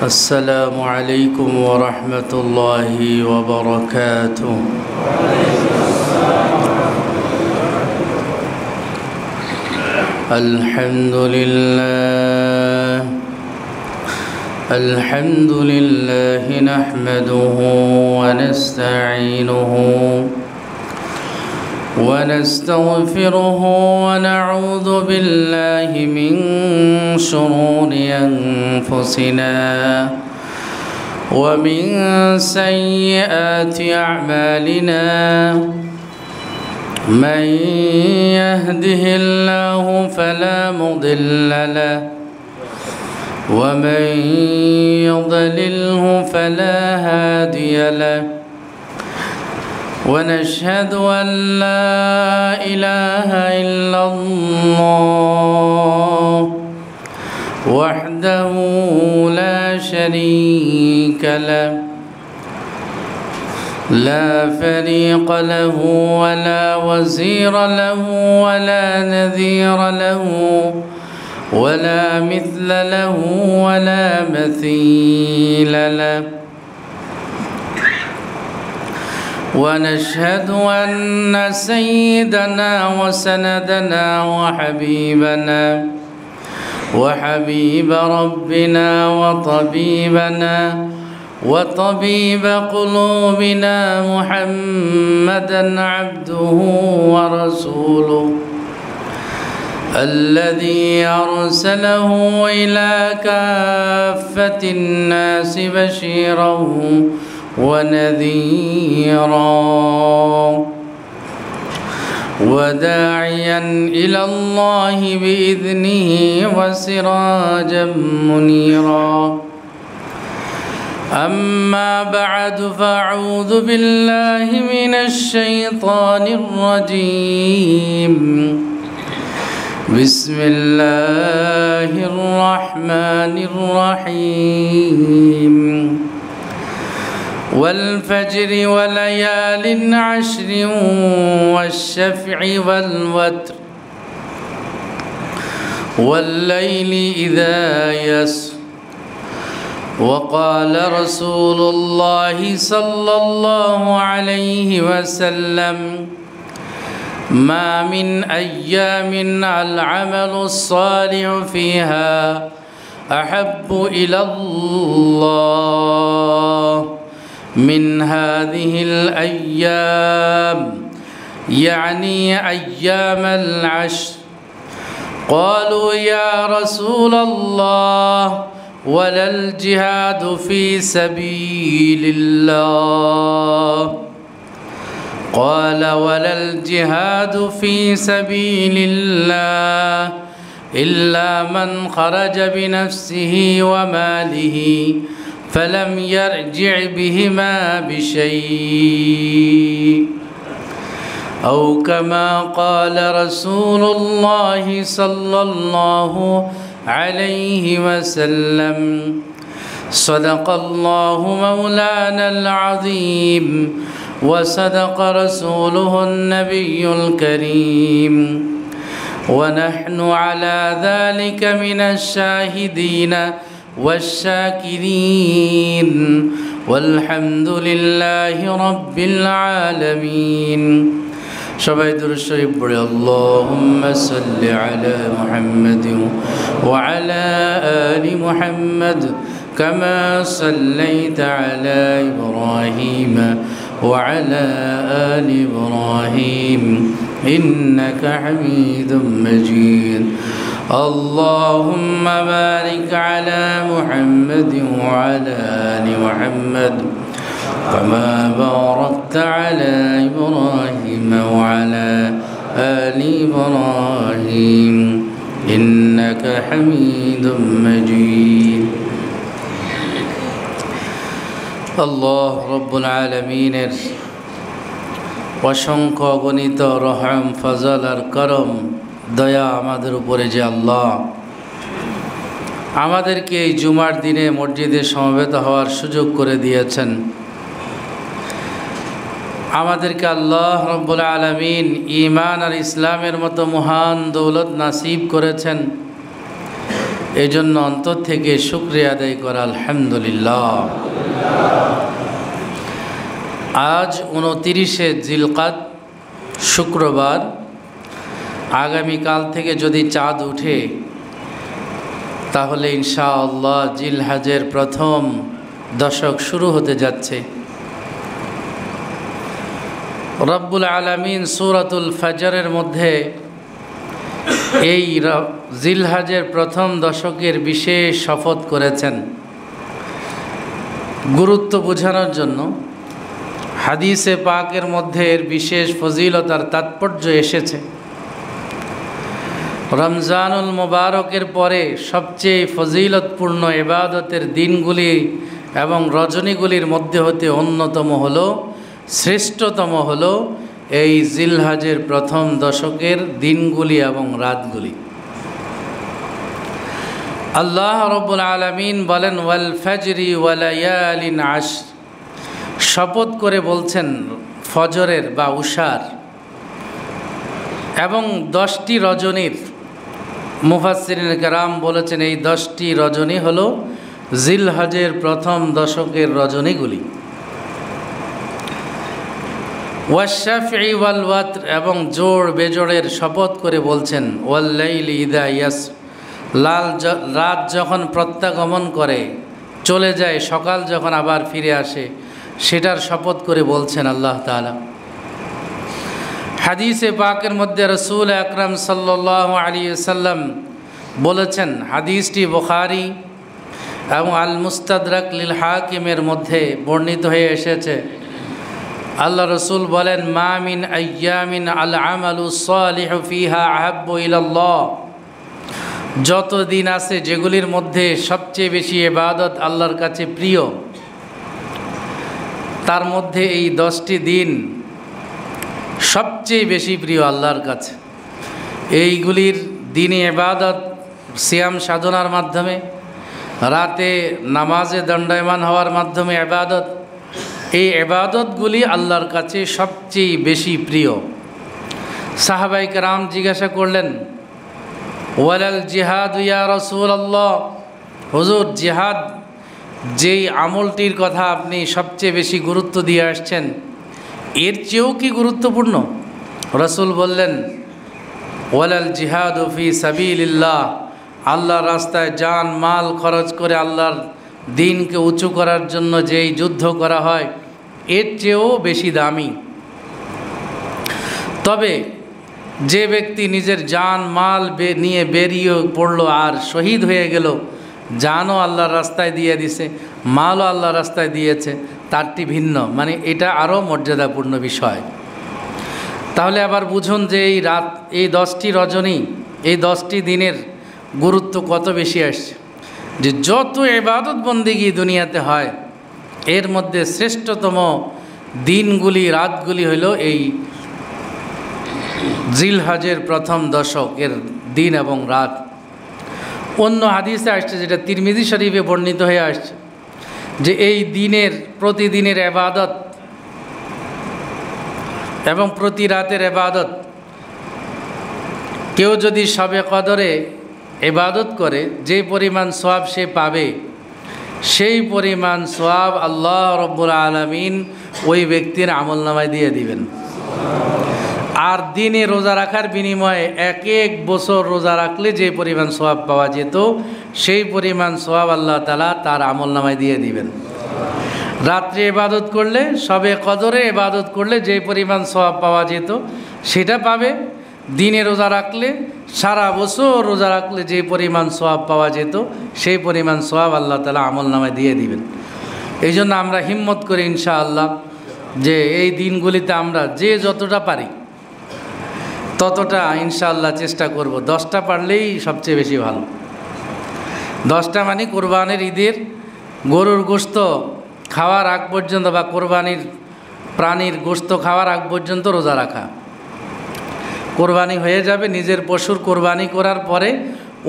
السلام عليكم ورحمة الله وبركاته. الحمد لله نحمده ونستعينه ونستغفره ونعوذ بالله من شرور أنفسنا ومن سيئات أعمالنا من يهده الله فلا مضل له ومن يضلله فلا هادي له ونشهد أن لا إله إلا الله وحده لا شريك له لا فريق له ولا وزير له ولا نذير له ولا مثل له ولا مثيل له ونشهد أن سيدنا وسندنا وحبيب ربنا وطبيب قلوبنا محمدا عبده ورسوله الذي أرسله إلى كافة الناس بشيرا ونذيرا وداعيا إلى الله بإذنه وسراجا منيرا أما بعد فأعوذ بالله من الشيطان الرجيم بسم الله الرحمن الرحيم والفجر وليال عشر والشفع والوتر والليل إذا يسر وقال رسول الله صلى الله عليه وسلم ما من أيام العمل الصالح فيها أحب إلى الله من هذه الأيام يعني أيام العشر. قالوا يا رسول الله ولا الجهاد في سبيل الله؟ قال ولا الجهاد في سبيل الله إلا من خرج بنفسه وماله فلم يرجع بهما بشيء أو كما قال رسول الله صلى الله عليه وسلم. صدق الله مولانا العظيم وصدق رسوله النبي الكريم ونحن على ذلك من الشاهدين والشاكرين والحمد لله رب العالمين. সবাই দুরূদ শরীফ পড়ে আল্লাহুম্মা সাল্লি আলা মুহাম্মাদ ওয়া আলা আলি মুহাম্মাদ কামা সাল্লাইতা আলা ইব্রাহিম ওয়া আলা আলি ইব্রাহিম ইন্নাকা হামিদুম মাজিদ. اللهم بارك على محمد وعلى آل محمد كما باركت على إبراهيم وعلى آل إبراهيم إنك حميد مجيد. الله رب العالمين অসংখ্য অগণিত রহম ফজল আর করম দয়া আমাদের উপরে যে আল্লাহ আমাদেরকে এই জুমার দিনে মসজিদে সমবেত হওয়ার সুযোগ করে দিয়েছেন, আমাদেরকে আল্লাহ রব্বুল আলামিন ঈমান আর ইসলামের মতো মহান দৌলত নাসিব করেছেন। এই জন্য অন্তর থেকে শুকরিয়া আদায় করা আলহামদুলিল্লাহ। আজ 29শে জিলকাদ শুক্রবার। আগামীকাল থেকে যদি চাঁদ উঠে তাহলে ইনশাআল্লাহ জিলহজের প্রথম দশক শুরু হতে যাচ্ছে। রব্বুল আলামিন সূরাতুল ফজরের মধ্যে এই জিলহজের প্রথম দশকের বিশেষ শপথ করেছেন গুরুত্ব বোঝানোর জন্য। হাদিসে পাকের মধ্যে এর বিশেষ ফজিলতার তাৎপর্য এসেছে। রমজানুল মুবারকের পরে সবচেয়ে ফজিলতপূর্ণ ইবাদতের দিনগুলি এবং রজনীগুলির মধ্যে হতে অন্যতম হলো, শ্রেষ্ঠতম হলো এই জিলহজের প্রথম দশকের দিনগুলি এবং রাতগুলি। আল্লাহ রাব্বুল আলামিন বলেন, ওয়াল ফজরি ওয়া লায়ালিন আশর, শপথ করে বলছেন ফজরের বা উশার এবং 10টি রজনীর। মুফাসসিরিন কেরাম বলেছেন এই 10টি রজনী হলো জিলহজের প্রথম দশকের রজনীগুলি। ওয়াশ-শাফঈ ওয়াল ওয়াতর, এবং জোড় বেজোড়ের শপথ করে বলছেন ওয়াল লাইলি ইযা ইয়াসর, রাত যখন প্রত্যাগমন করে চলে যায়, সকাল যখন আবার ফিরে আসে সেটার শপথ করে বলছেন আল্লাহ তাআলা। হাদিসে পাকের মধ্যে রাসূল আকরাম সাল্লাল্লাহু আলাইহি ওয়াসাল্লাম বলেছেন, হাদিসটি বুখারী এবং আল মুস্তাদরাক লিল হাকিমের মধ্যে বর্ণিত হয়ে এসেছে। আল্লাহ রসুল বলেন, মা মিন আইয়ামিন আল আমালু সালিহু ফিহা আহাব্বু ইলাল্লাহ, যত দিন আছে যেগুলির মধ্যে সবচেয়ে বেশি ইবাদত আল্লাহর কাছে প্রিয়, তার মধ্যে এই 10টি দিন সবচেয়ে বেশি প্রিয় আল্লাহর কাছে। এইগুলির দিনে ইবাদত সিয়াম সাধনার মাধ্যমে, রাতে নামাজে দণ্ডায়মান হওয়ার মাধ্যমে ইবাদত, এই ইবাদতগুলি আল্লাহর কাছে সবচেয়ে বেশি প্রিয়। সাহাবায়ে কেরাম জিজ্ঞাসা করলেন, ওয়ালাল জিহাদ ইয়া রাসূলুল্লাহ, হুজুর জিহাদ যেই আমলটির কথা আপনি সবচেয়ে বেশি গুরুত্ব দিয়ে আসছেন, এর চেয়েও কি গুরুত্বপূর্ণ? রাসূল বললেন, ওয়ালাল জিহাদু ফি সাবিলিল্লাহ, আল্লাহর রাস্তায় জান মাল খরচ করে আল্লাহর দিনকে উঁচু করার জন্য যেই যুদ্ধ করা হয় এর চেয়েও বেশি দামি। তবে যে ব্যক্তি নিজের জান মাল নিয়ে বেরিয়ে পড়লো আর শহীদ হয়ে গেল, জানও আল্লাহর রাস্তায় দিয়ে দিছে, মালও আল্লাহর রাস্তায় দিয়েছে, তারটি ভিন্ন, মানে এটা আরও মর্যাদাপূর্ণ বিষয়। তাহলে আবার বুঝুন যে এই 10টি রজনী, এই 10টি দিনের গুরুত্ব কত বেশি আসছে। যে যত ইবাদত বন্দেগী দুনিয়াতে হয় এর মধ্যে শ্রেষ্ঠতম দিনগুলি, রাতগুলি হইল এই জিলহজের প্রথম দশকের দিন এবং রাত। অন্য হাদিসে আসছে, যেটা তিরমিজি শরীফে বর্ণিত হয়ে আসছে, যে এই দিনের প্রতিদিনের ইবাদত এবং প্রতি রাতের ইবাদত, কেউ যদি শবে কদরে ইবাদত করে যে পরিমাণ সওয়াব সে পাবে, সেই পরিমাণ সওয়াব আল্লাহ রাব্বুল আলামিন ওই ব্যক্তির আমলনামায় দিয়ে দিবেন। আর দিনে রোজা রাখার বিনিময়ে এক বছর রোজা রাখলে যে পরিমাণ সওয়াব পাওয়া যেত, সেই পরিমাণ সওয়াব আল্লাহ তাআলা তার আমলনামায় দিয়ে দিবেন। রাত্রে ইবাদত করলে, শবে কদরে ইবাদত করলে যে পরিমাণ সওয়াব পাওয়া যেত সেটা পাবে। দিনে রোজা রাখলে, সারা বছর রোজা রাখলে যে পরিমাণ সওয়াব পাওয়া যেত সেই পরিমাণ সওয়াব আল্লাহ তাআলা আমলনামায় দিয়ে দিবেন। এই জন্য আমরা হিম্মত করি ইনশাআল্লাহ যে এই দিনগুলিতে আমরা যে যতটা পারি ততটা ইনশাআল্লাহ চেষ্টা করব। 10টা পারলেই সবচেয়ে বেশি ভালো। 10টা মানে কোরবানির ঈদের গরুর গোশত খাওয়ার আগ পর্যন্ত বা কোরবানির প্রাণীর গোশত খাওয়ার আগ পর্যন্ত রোজা রাখা। কোরবানি হয়ে যাবে, নিজের পশুর কোরবানি করার পরে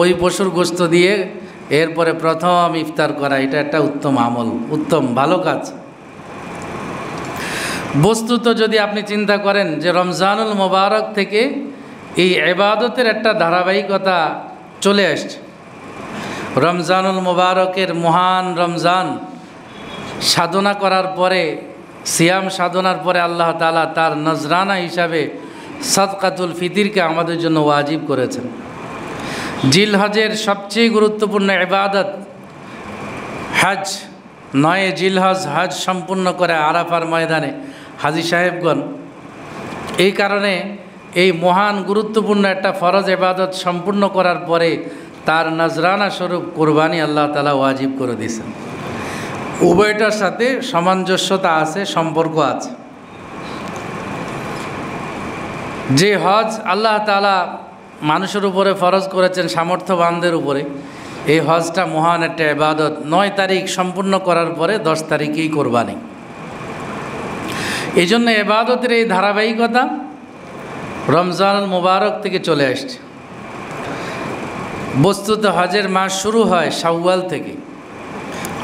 ওই পশুর গোশত দিয়ে এরপরে প্রথম ইফতার করা, এটা একটা উত্তম আমল, উত্তম ভালো কাজ। বস্তুত যদি আপনি চিন্তা করেন যে রমজানুল মুবারক থেকে এই ইবাদতের একটা ধারাবাহিকতা চলে আসছে। রমজানুল মুবারকের মহান রমজান সাধনা করার পরে, সিয়াম সাধনার পরে আল্লাহ তাআলা তার নজরানা হিসাবে সাদকাতুল ফিতরকে আমাদের জন্য ওয়াজিব করেছেন। জিলহজের সবচেয়ে গুরুত্বপূর্ণ ইবাদত হজ। 9 জিলহজ হজ সম্পূর্ণ করে আরাফার ময়দানে হাজী সাহেবগণ। এই কারণে এই মহান গুরুত্বপূর্ণ একটা ফরজ ইবাদত সম্পূর্ণ করার পরে তার নজরানা স্বরূপ কোরবানি আল্লাহ তাআলা ওয়াজিব করে দিয়েছেন। উভয়টার সাথে সামঞ্জস্যতা আছে, সম্পর্ক আছে। যে হজ আল্লাহ তাআলা মানুষের উপরে ফরজ করেছেন, সামর্থ্যবানদের উপরে, এই হজটা মহান একটা ইবাদত। 9 তারিখ সম্পূর্ণ করার পরে 10 তারিখেই কোরবানি। এই জন্য ইবাদতের এই ধারাবাহিকতা রমজানুল মুবারক থেকে চলে আসছে। বস্তুত হজের মাস শুরু হয় শাওয়াল থেকে।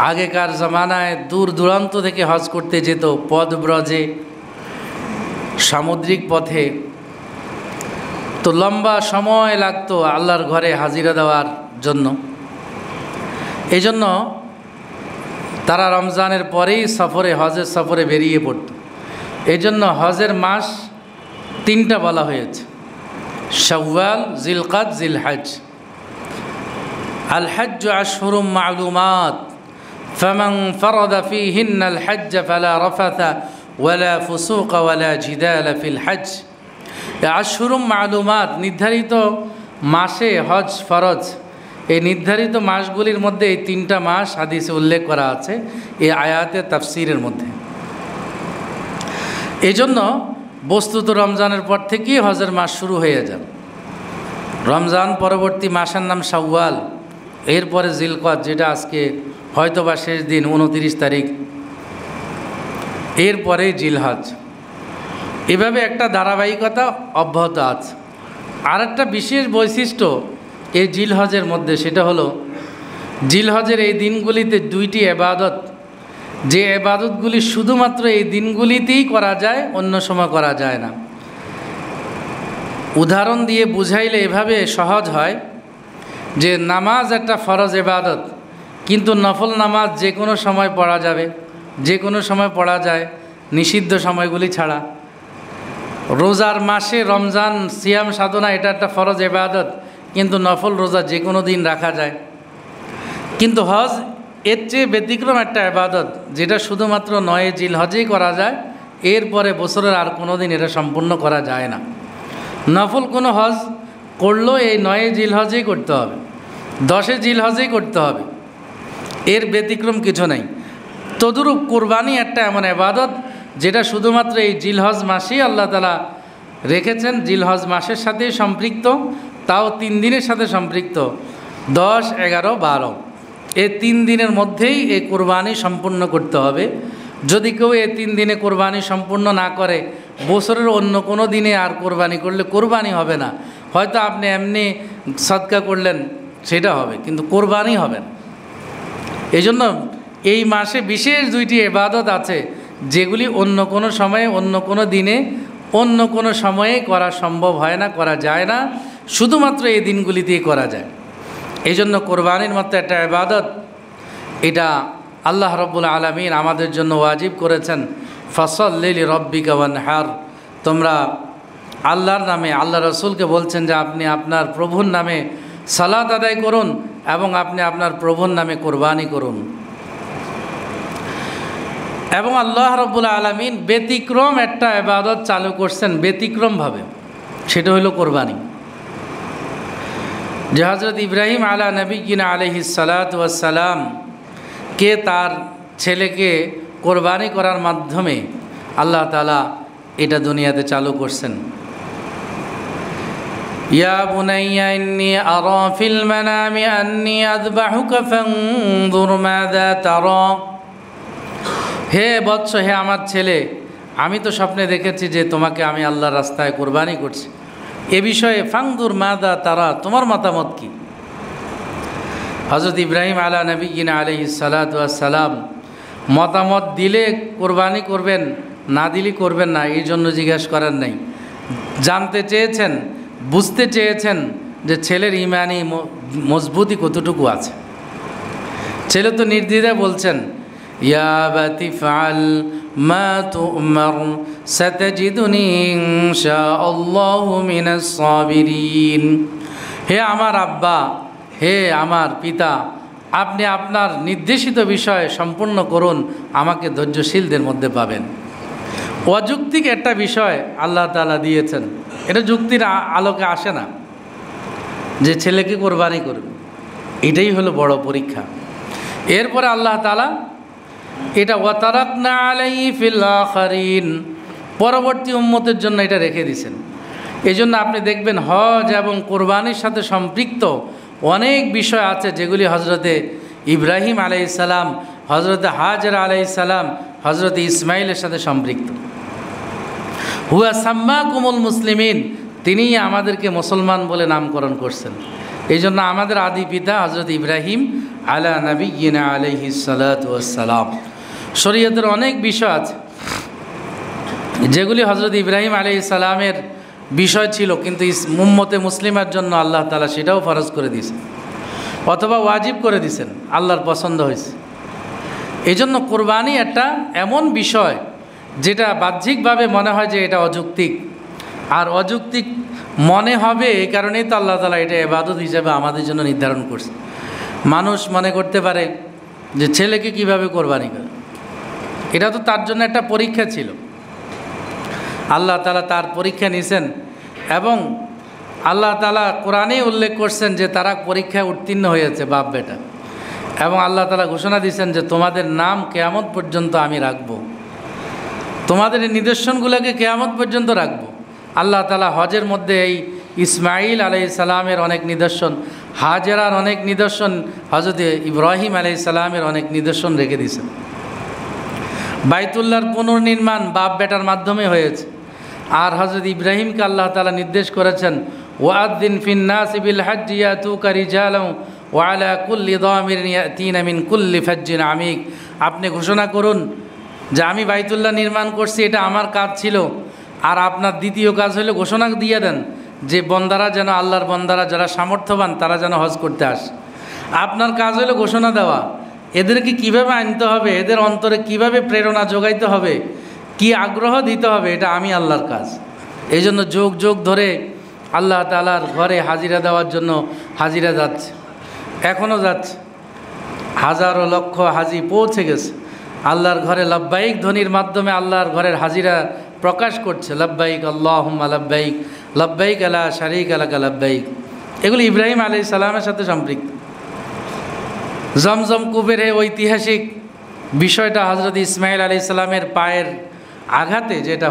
আগেকার জামানায় দূর দূরান্ত থেকে হজ করতে যেত, পদব্রজে, সামুদ্রিক পথে। তো লম্বা সময় লাগতো আল্লাহর ঘরে হাজিরা দেওয়ার জন্য। এই জন্য তারা রমজানের পরেই সফরে, হজের সফরে বেরিয়ে পড়ত। এই জন্য হজের মাস 3টা বলা হয়েছে: শাওয়াল, জিলকাদ, জিলহজ। আল হজ্জ আশহুরুম মা'লুমাত ফামান ফারাদা ফীহিন্নাল হজ্জ ফালা রাফাথা ওয়ালা ফুসুকা ওয়ালা জিদালা ফিল হজ্জ। আশহুরুম মা'লুমাত, নির্ধারিত মাসে হজ ফরজ। এই নির্ধারিত মাসগুলির মধ্যে এই 3টা মাস হাদিসে উল্লেখ করা আছে এই আয়াতে তাফসিরের মধ্যে। এই জন্য বস্তুত রমজানের পর থেকেই হজের মাস শুরু হয়ে যাবে। রমজান পরবর্তী মাসের নাম শাওয়াল, এরপরে জিলকদ, যেটা আজকে হয়তোবা শেষ দিন 29 তারিখ, এরপরে জিলহজ। এভাবে একটা ধারাবাহিকতা অব্যাহত আছে। আর একটা বিশেষ বৈশিষ্ট্য এই জিলহজের মধ্যে, সেটা হলো জিলহজের এই দিনগুলিতে 2টি ইবাদত, যে ইবাদতগুলি শুধুমাত্র এই দিনগুলিতেই করা যায়, অন্য সময় করা যায় না। উদাহরণ দিয়ে বুঝাইলে এভাবে সহজ হয় যে নামাজ একটা ফরজ ইবাদত, কিন্তু নফল নামাজ যে কোনো সময় পড়া যাবে, যে কোনো সময় পড়া যায়, নিষিদ্ধ সময়গুলি ছাড়া। রোজার মাসে রমজান সিয়াম সাধনা, এটা একটা ফরজ ইবাদত, কিন্তু নফল রোজা যে কোনো দিন রাখা যায়। কিন্তু হজ এর চেয়ে ব্যতিক্রম একটা ইবাদত, যেটা শুধুমাত্র 9 জিলহজেই করা যায়, এরপরে বছরের আর কোনো দিন এটা সম্পূর্ণ করা যায় না। নফল কোনো হজ করলেও এই 9 জিলহজেই করতে হবে, 10 জিলহজেই করতে হবে, এর ব্যতিক্রম কিছু নেই। তদুরূপ কোরবানি একটা এমন ইবাদত যেটা শুধুমাত্র এই জিলহজ মাসেই আল্লাহ তাআলা রেখেছেন, জিলহজ মাসের সাথেই সম্পৃক্ত, তাও 3 দিনের সাথে সম্পৃক্ত, 10, 11, 12। এই 3 দিনের মধ্যেই এই কোরবানি সম্পূর্ণ করতে হবে। যদি কেউ এই 3 দিনে কোরবানি সম্পূর্ণ না করে, বছরের অন্য কোনো দিনে আর কোরবানি করলে কোরবানি হবে না। হয়তো আপনি এমনি সদকা করলেন, সেটা হবে, কিন্তু কোরবানি হবে না। এই জন্য এই মাসে বিশেষ 2টি ইবাদত আছে, যেগুলি অন্য কোনো সময়ে, অন্য কোনো দিনে, অন্য কোনো সময়ে করা সম্ভব হয় না, করা যায় না, শুধুমাত্র এই দিনগুলিতেই করা যায়। এই জন্য কোরবানির মতো একটা ইবাদত, এটা আল্লাহ রাব্বুল আলামিন আমাদের জন্য ওয়াজিব করেছেন। ফাসাল্লি লিরাব্বিকা ওয়ানহার, তোমরা আল্লাহর নামে, আল্লাহ রসুলকে বলছেন যে আপনি আপনার প্রভুর নামে সালাত আদায় করুন এবং আপনি আপনার প্রভুর নামে কোরবানি করুন। এবং আল্লাহ রাব্বুল আলামিন ব্যতিক্রম একটা ইবাদত চালু করছেন ব্যতিক্রমভাবে, সেটা হলো কোরবানি। যে হযরত ইব্রাহিম আলা নবিয়িনা আলাইহিস সালাতু ওয়াস সালাম কে তার ছেলেকে কোরবানি করার মাধ্যমে আল্লাহ তাআলা এটা দুনিয়াতে চালু করছেন। ইয়া বুনাইয়া ইন্নী আরা ফিল মানামি আন্নী আযবাহুকা ফানজুর মাযা তারা, হে বৎস, হে আমার ছেলে, আমি তো স্বপ্নে দেখেছি যে তোমাকে আমি আল্লাহর রাস্তায় কোরবানি করছি। এ বিষয়ে ফানজুর মাযা তারা, তোমার মতামত কি? হযরত ইব্রাহিম আলা নবিয়িনা আলাইহিস সালাতু ওয়াস সালাম মতামত দিলে কোরবানি করবেন, না দিলে করবেন না, এই জন্য জিজ্ঞাসা করেন নাই। জানতে চেয়েছেন, বুঝতে চেয়েছেন যে ছেলের ইমানি মজবুতি কতটুকু আছে। ছেলে তো নির্দ্বিধায় বলছেন, ইয়া আবাতি ফাআল মা তু'মার সাতাজিদুনি ইনশাআল্লাহু মিনাস সাবিরিন। হে আমার আব্বা, হে আমার পিতা, আপনি আপনার নির্দেশিত বিষয় সম্পূর্ণ করুন, আমাকে ধৈর্যশীলদের মধ্যে পাবেন। অযৌক্তিক একটা বিষয় আল্লাহ তাআলা দিয়েছেন, এটা যুক্তির আলোকে আসে না যে ছেলেকে কোরবানি করবে, এটাই হলো বড় পরীক্ষা। এরপরে আল্লাহ তাআলা এটা ওয়াতারাকনা আলাইহি ফিল আখিরিন, পরবর্তী উম্মতের জন্য এটা রেখে দিয়েছেন। এই জন্য আপনি দেখবেন হজ এবং কোরবানির সাথে সম্পৃক্ত অনেক বিষয় আছে যেগুলি হজরতে ইব্রাহিম আলাইহিস সালাম, হজরতে হাজরা আলাইহিস সালাম, হজরতে ইসমাইলের সাথে সম্পৃক্ত। হুয়া সাম্মাকুমুল মুসলিমিন, তিনিই আমাদেরকে মুসলমান বলে নামকরণ করছেন। এই জন্য আমাদের আদি পিতা হজরত ইব্রাহিম আলা নবিয়্যিনা আলাইহিস সালাতু ওয়াস সালাম। শরীয়তের অনেক বিষয় আছে যেগুলি হজরত ইব্রাহিম আলাইহিস সালামের বিষয় ছিল, কিন্তু উম্মতে মুসলিমের জন্য আল্লাহ তাআলা সেটাও ফরজ করে দিয়েছেন অথবা ওয়াজিব করে দিয়েছেন, আল্লাহর পছন্দ হয়েছে। এই জন্য কোরবানি একটা এমন বিষয় যেটা বাহ্যিকভাবে মনে হয় যে এটা অযৌক্তিক, আর অযৌক্তিক মনে হবে এই কারণেই তো আল্লাহ তাআলা এটা ইবাদত হিসেবে আমাদের জন্য নির্ধারণ করছে। মানুষ মনে করতে পারে যে ছেলেকে কিভাবে কোরবানি করে, এটা তো তার জন্য একটা পরীক্ষা ছিল। আল্লাহ তাআলা তার পরীক্ষা নিয়েছেন এবং আল্লাহ তাআলা কোরআনেই উল্লেখ করছেন যে তারা পরীক্ষায় উত্তীর্ণ হয়েছে বাপ বেটা, এবং আল্লাহ তাআলা ঘোষণা দিয়েছেন যে তোমাদের নাম কিয়ামত পর্যন্ত আমি রাখব, তোমাদের এই নিদর্শনগুলোকে কিয়ামত পর্যন্ত রাখব। আল্লাহ তাআলা হজের মধ্যে এই ইসমাইল আলাইহিস সালামের অনেক নিদর্শন, হাজেরার অনেক নিদর্শন, হজরত ইব্রাহিম আলাইহিস সালামের অনেক নিদর্শন রেখে দিয়েছেন। বাইতুল্লাহর পুনর্নির্মাণ বাপ বেটার মাধ্যমে হয়েছে। আর হজরত ইব্রাহিমকে আল্লাহ তাআলা নির্দেশ করেছেন, ওয়াদ্দিন ফিন নাসি বিল হজ্জি ইয়াতুকা রিজালান ওয়া আলা কুল্লি দামিরিন ইয়াতিনা মিন কুল্লি ফাজ্জিন আমিক। আপনি ঘোষণা করুন যে আমি বাইতুল্লাহ নির্মাণ করছি, এটা আমার কাজ ছিল। আর আপনার দ্বিতীয় কাজ হলো ঘোষণা দিয়ে দেন যে বন্দারা যেন, আল্লাহর বন্দারা যারা সামর্থ্যবান তারা যেন হজ করতে আসে। আপনার কাজ হলো ঘোষণা দেওয়া, এদেরকে কিভাবে আনতে হবে, এদের অন্তরে কিভাবে প্রেরণা যোগাইতে হবে, কি আগ্রহ দিতে হবে, এটা আমি আল্লাহর কাজ। এই জন্য যুগ যুগ ধরে আল্লাহ তাআলার ঘরে হাজিরা দেওয়ার জন্য হাজিরা যাচ্ছে, এখনও যাচ্ছে। হাজারো লক্ষ হাজি পৌঁছে গেছে আল্লাহর ঘরে, লাব্বাইক ধ্বনির মাধ্যমে আল্লাহর ঘরের হাজিরা প্রকাশ করছে, লাব্বাইক আল্লাহুম্মা লাব্বাইক, লাব্বাইক লা শারীকা লাকা লাব্বাইক। এগুলি ইব্রাহিম আলাইহিস সালামের সাথে সম্পৃক্ত। জমজম কূপের এই ঐতিহাসিক বিষয়টা হজরত ইসমাইল আলাইহিস সালামের পায়ের আঘাতে যেটা